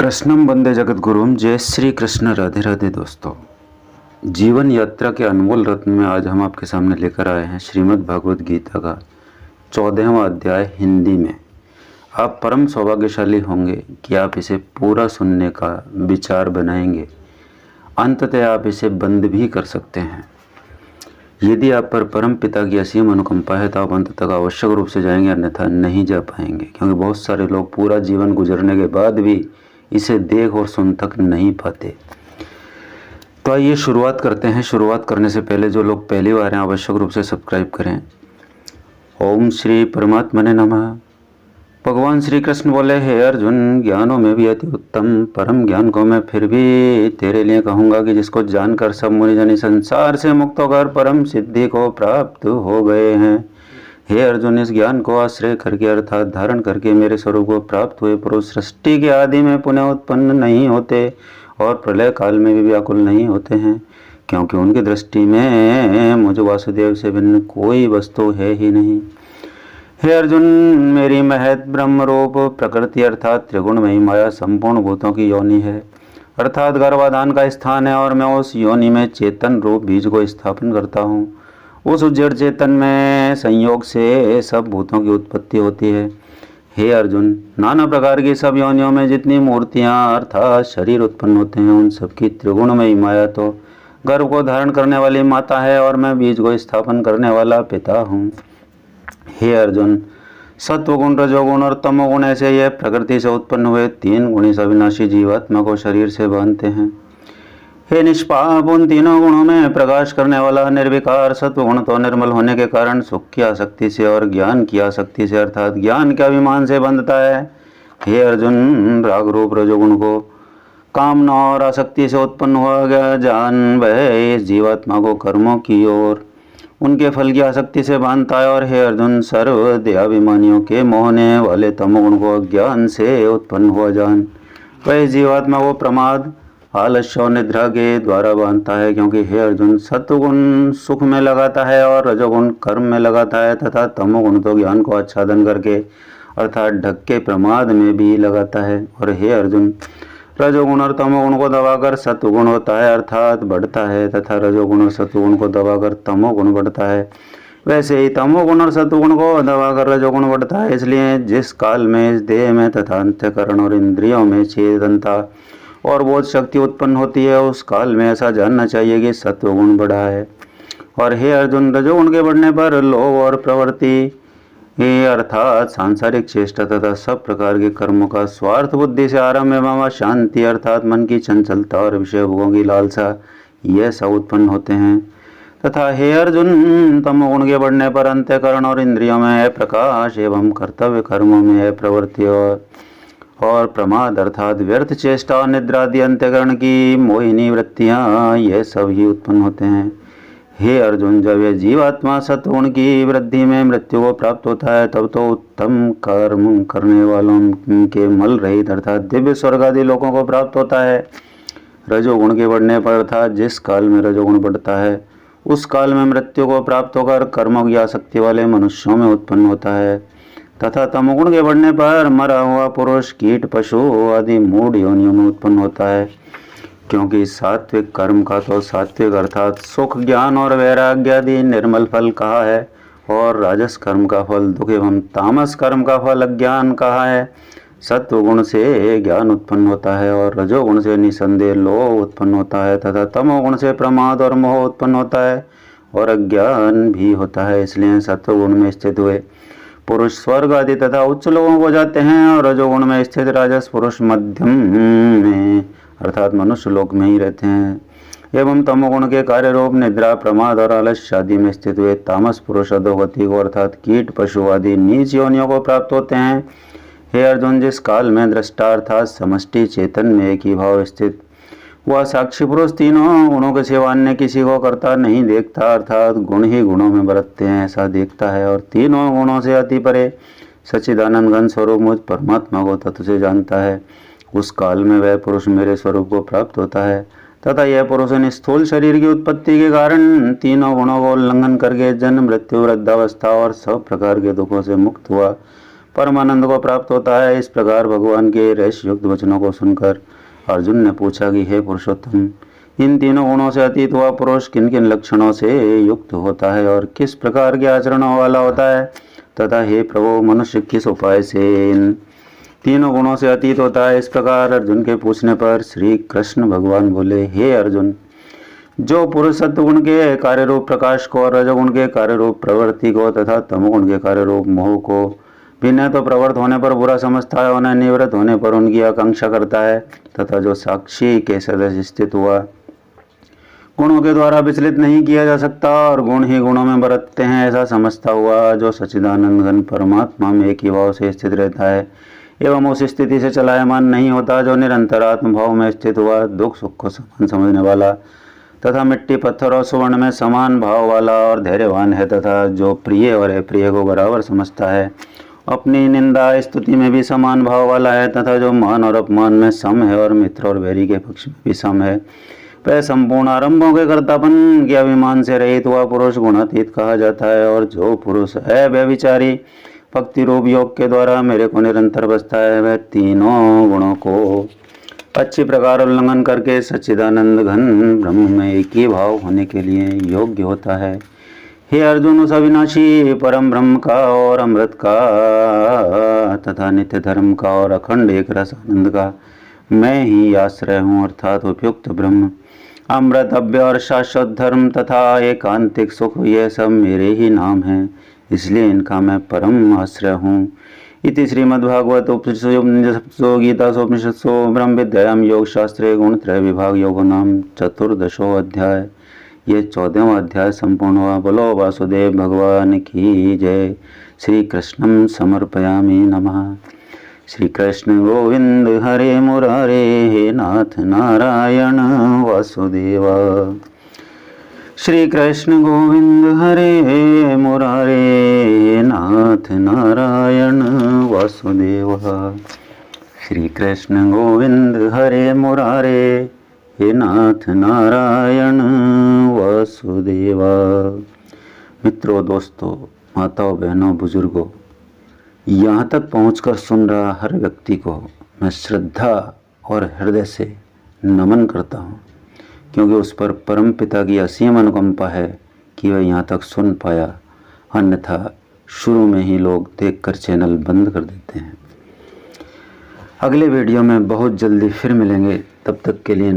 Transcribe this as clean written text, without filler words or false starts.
कृष्णम वंदे जगत गुरुम। जय श्री कृष्ण। राधे राधे दोस्तों। जीवन यात्रा के अनमोल रत्न में आज हम आपके सामने लेकर आए हैं श्रीमद् भागवत गीता का 14वां अध्याय हिंदी में। आप परम सौभाग्यशाली होंगे कि आप इसे पूरा सुनने का विचार बनाएंगे। अंततः आप इसे बंद भी कर सकते हैं। यदि आप पर परम पिता की असीम अनुकंपा है तो आप अंत तक आवश्यक रूप से जाएंगे, अन्यथा नहीं जा पाएंगे। क्योंकि बहुत सारे लोग पूरा जीवन गुजरने के बाद भी इसे देख और सुन तक नहीं पाते। तो आइए शुरुआत करते हैं। शुरुआत करने से पहले जो लोग पहली बार हैं आवश्यक रूप से सब्सक्राइब करें। ओम श्री परमात्मा ने नमः। भगवान श्री कृष्ण बोले, हे अर्जुन, ज्ञानों में भी अति उत्तम परम ज्ञान को मैं फिर भी तेरे लिए कहूँगा कि जिसको जानकर सब मुनिजन संसार से मुक्त होकर परम सिद्धि को प्राप्त हो गए हैं। हे अर्जुन, इस ज्ञान को आश्रय करके अर्थात धारण करके मेरे स्वरूप को प्राप्त हुए पुरुष सृष्टि के आदि में पुनः उत्पन्न नहीं होते और प्रलय काल में भी व्याकुल नहीं होते हैं, क्योंकि उनकी दृष्टि में मुझ वासुदेव से भिन्न कोई वस्तु है ही नहीं। हे अर्जुन, मेरी महत ब्रह्म रूप प्रकृति अर्थात त्रिगुणमयी माया संपूर्ण भूतों की योनि है, अर्थात गर्भाधान का स्थान है, और मैं उस योनि में चेतन रूप बीज को स्थापन करता हूँ। उस जड़ चेतन में संयोग से सब भूतों की उत्पत्ति होती है। हे अर्जुन, नाना प्रकार की सब योनियों में जितनी मूर्तियां अर्थात शरीर उत्पन्न होते हैं, उन सबकी त्रिगुणमयी माया तो गर्भ को धारण करने वाली माता है, और मैं बीज को स्थापन करने वाला पिता हूँ। हे अर्जुन, सत्वगुण, रजोगुण और तमोगुण ऐसे यह प्रकृति से उत्पन्न हुए तीन गुणी अविनाशी जीवात्मा को शरीर से बांधते हैं। हे निष्पाप, उन तीनों गुणों में प्रकाश करने वाला निर्विकार सत्वगुण तो निर्मल होने के कारण सुख की आसक्ति से और ज्ञान की आसक्ति से अर्थात ज्ञान के अभिमान से बंधता है। हे अर्जुन, राग रूप रजोगुण को कामना और आसक्ति से उत्पन्न हुआ गया जान वह इस जीवात्मा को कर्मों की ओर उनके फल की आसक्ति से बांधता है। और हे अर्जुन, सर्व देहाभिमानियों के मोहने वाले तमोगुण को अज्ञान से उत्पन्न हुआ जान वह इस जीवात्मा को प्रमाद, आलस्य और निद्रा के द्वारा बांधता है। क्योंकि हे अर्जुन, सत्वगुण सुख में लगाता है और रजोगुण कर्म में लगाता है, तथा तमोगुण तो ज्ञान को आच्छादन करके अर्थात ढक के प्रमाद में भी लगाता है। और हे अर्जुन, रजोगुण और तमोगुण को दबाकर सत्वगुण होता है अर्थात बढ़ता है, तथा रजोगुण और सत्वगुण को दबाकर तमोगुण बढ़ता है। वैसे ही तमोगुण और सत्वगुण को दबाकर रजोगुण बढ़ता है। इसलिए जिस काल में इस देह में तथा अंतःकरण और इंद्रियों में चेतनता और बोध शक्ति उत्पन्न होती है, उस काल में ऐसा जानना चाहिए कि सत्वगुण बढ़ा है। और हे अर्जुन, रजोगुण के बढ़ने पर लोभ और प्रवृत्ति अर्थात सांसारिक चेष्टा तथा सब प्रकार के कर्मों का स्वार्थ बुद्धि से आरंभ एवं शांति अर्थात मन की चंचलता और विषय भोगों की लालसा यह सब उत्पन्न होते हैं। तथा हे अर्जुन, तमोगुण के बढ़ने पर अंतःकरण और इंद्रियों में है प्रकाश एवं कर्तव्य कर्मों में है प्रवृत्ति और प्रमाद अर्थात व्यर्थ चेष्टा और निद्रा आदि अंतःकरण की मोहिनी वृत्तियाँ ये सब ही उत्पन्न होते हैं। हे अर्जुन, जब यह जीवात्मा सत्वगुण की वृद्धि में मृत्यु को प्राप्त होता है, तब तो उत्तम कर्म करने वालों के मल रहित अर्थात दिव्य स्वर्ग आदि लोगों को प्राप्त होता है। रजोगुण के बढ़ने पर अर्थात जिस काल में रजोगुण बढ़ता है, उस काल में मृत्यु को प्राप्त होकर कर्मों की आसक्ति वाले मनुष्यों में उत्पन्न होता है। तथा तमोगुण के बढ़ने पर मरा हुआ पुरुष कीट पशु आदि मूढ़ योनियों में उत्पन्न होता है। क्योंकि सात्विक कर्म का तो सात्विक अर्थात सुख, ज्ञान और वैराग्य आदि निर्मल फल कहा है, और राजस कर्म का फल दुख एवं तामस कर्म का फल अज्ञान कहा है। सत्वगुण से ज्ञान उत्पन्न होता है और रजोगुण से निसंदेह लोभ उत्पन्न होता है, तथा तमोगुण से प्रमाद और मोह उत्पन्न होता है और अज्ञान भी होता है। इसलिए सत्वगुण में स्थित हुए पुरुष स्वर्ग आदि तथा उच्च लोगों को जाते हैं, और रजोगुण में स्थित राजस पुरुष मध्यम में अर्थात मनुष्य लोक में ही रहते हैं। एवं तमोगुण के कार्य रूप निद्रा, प्रमाद और आलस्य आदि में स्थित हुए तामस पुरुष अधोगति को अर्थात कीट पशु आदि नीच योनियों को प्राप्त होते हैं। हे अर्जुन, जिस काल में दृष्टा अर्थात समष्टि चेतन में एक ही भाव स्थित वह साक्षी पुरुष तीनों गुणों के सिवा अन्य किसी को करता नहीं देखता अर्थात गुण ही गुणों में बरतते हैं ऐसा देखता है, और तीनों गुणों से अति परे सच्चिदानंद घन स्वरूप मुझ परमात्मा को तत्व से जानता है, उस काल में वह पुरुष मेरे स्वरूप को प्राप्त होता है। तथा यह पुरुष इन स्थूल शरीर की उत्पत्ति के कारण तीनों गुणों को उल्लंघन करके जन्म, मृत्यु, वृद्धावस्था और सब प्रकार के दुखों से मुक्त हुआ परमानंद को प्राप्त होता है। इस प्रकार भगवान के रहस्य युक्त वचनों को सुनकर अर्जुन ने पूछा कि हे पुरुषोत्तम, इन तीनों गुणों से अतीत हुआ पुरुष किन किन लक्षणों से युक्त होता है और किस प्रकार के आचरणों वाला होता है, तथा हे प्रभु मनुष्य किस उपाय से इन तीनों गुणों से अतीत होता है। इस प्रकार अर्जुन के पूछने पर श्री कृष्ण भगवान बोले, हे अर्जुन, जो पुरुष सत्वगुण के कार्य रूप प्रकाश को और रजोगुण के कार्य रूप प्रवृत्ति को तथा तमोगुण के कार्य रूप मोह को विनय तो प्रवृत्त होने पर बुरा समझता है, उन्हें निवृत्त होने पर उनकी आकांक्षा करता है, तथा जो साक्षी के सदस्य स्थित हुआ गुणों के द्वारा विचलित नहीं किया जा सकता और गुण ही गुणों में बरतते हैं, ऐसा समझता हुआ जो सच्चिदानंद घन परमात्मा में एक ही भाव से स्थित रहता है एवं उस स्थिति से चलायमान नहीं होता, जो निरंतर आत्म भाव में स्थित हुआ दुख सुख को समान समझने वाला तथा मिट्टी पत्थर और सुवर्ण में समान भाव वाला और धैर्यवान है, तथा जो प्रिय और अप्रिय को बराबर समझता है, अपनी निंदा स्तुति में भी समान भाव वाला है, तथा जो मान और अपमान में सम है और मित्र और वैरी के पक्ष में भी सम है, वह संपूर्ण आरंभों के कर्तापन के अभिमान से रहित हुआ पुरुष गुणातीत कहा जाता है। और जो पुरुष अव्यभिचारी भक्ति रूप योग के द्वारा मेरे को निरंतर बसता है, वह तीनों गुणों को अच्छी प्रकार उल्लंघन करके सच्चिदानंद घन ब्रह्म में एक ही भाव होने के लिए योग्य होता है। हे अर्जुन, उस अविनाशी परम ब्रह्म का और अमृत का तथा नित्य धर्म का और अखंड एक रस आनंद का मैं ही आश्रय हूँ, अर्थात उपयुक्त ब्रह्म, अमृत, अव्य और शाश्वत धर्म तथा एकांतिक सुख, यह सब मेरे ही नाम हैं, इसलिए इनका मैं परम आश्रय हूँ। इति श्रीमद्भागवत उपनिषत्सु गीतासोपनिषत्सु ब्रह्म विद्यायाम योग शास्त्रे गुणत्रय विभाग योगो नाम चतुर्दशो अध्याय। ये 14वां अध्याय संपूर्ण हुआ। बोलो वासुदेव भगवान की जय। श्री कृष्णं समर्पयामि नमः। श्री कृष्ण गोविंद हरे मुरारे, हे नाथ नारायण वासुदेव। श्री कृष्ण गोविंद हरे मुरारे, नाथ नारायण वासुदेव। श्री कृष्ण गोविंद हरे मुरारे, हे नाथ नारायण वासुदेव। मित्रों, दोस्तों, माताओं, बहनों, बुजुर्गों, यहाँ तक पहुँचकर सुन रहा हर व्यक्ति को मैं श्रद्धा और हृदय से नमन करता हूँ, क्योंकि उस पर परम पिता की असीम अनुकंपा है कि वह यहाँ तक सुन पाया, अन्यथा शुरू में ही लोग देखकर चैनल बंद कर देते हैं। अगले वीडियो में बहुत जल्दी फिर मिलेंगे, तब तक के लिए